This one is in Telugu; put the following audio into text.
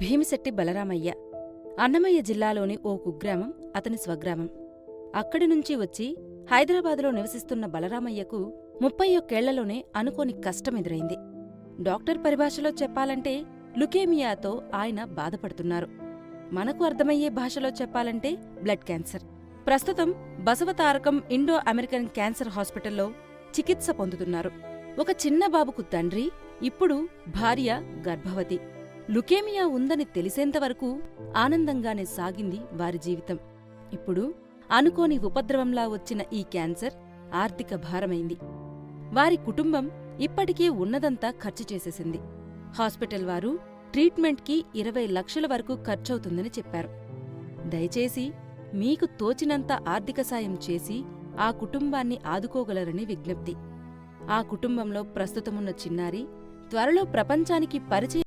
భీమిశెట్టి బలరామయ్య. అన్నమయ్య జిల్లాలోని ఓ కుగ్రామం అతని స్వగ్రామం. అక్కడినుంచి వచ్చి హైదరాబాదులో నివసిస్తున్న బలరామయ్యకు 31 అనుకోని కష్టమెదురైంది. డాక్టర్ పరిభాషలో చెప్పాలంటే లుకేమియాతో ఆయన బాధపడుతున్నారు. మనకు అర్థమయ్యే భాషలో చెప్పాలంటే బ్లడ్ క్యాన్సర్. ప్రస్తుతం బసవతారకం ఇండో అమెరికన్ క్యాన్సర్ హాస్పిటల్లో చికిత్స పొందుతున్నారు. ఒక చిన్న బాబుకు తండ్రి, ఇప్పుడు భార్య గర్భవతి. లుకేమియా ఉందని తెలిసేంతవరకు ఆనందంగానే సాగింది వారి జీవితం. ఇప్పుడు అనుకోని ఉపద్రవంలా వచ్చిన ఈ క్యాన్సర్ ఆర్థిక భారమైంది. వారి కుటుంబం ఇప్పటికే ఉన్నదంతా ఖర్చు చేసేసింది. హాస్పిటల్ వారు ట్రీట్మెంట్కి 20 లక్షల వరకు ఖర్చవుతుందని చెప్పారు. దయచేసి మీకు తోచినంత ఆర్థిక సాయం చేసి ఆ కుటుంబాన్ని ఆదుకోగలరని విజ్ఞప్తి. ఆ కుటుంబంలో ప్రస్తుతమున్న చిన్నారి త్వరలో ప్రపంచానికి పరిచయం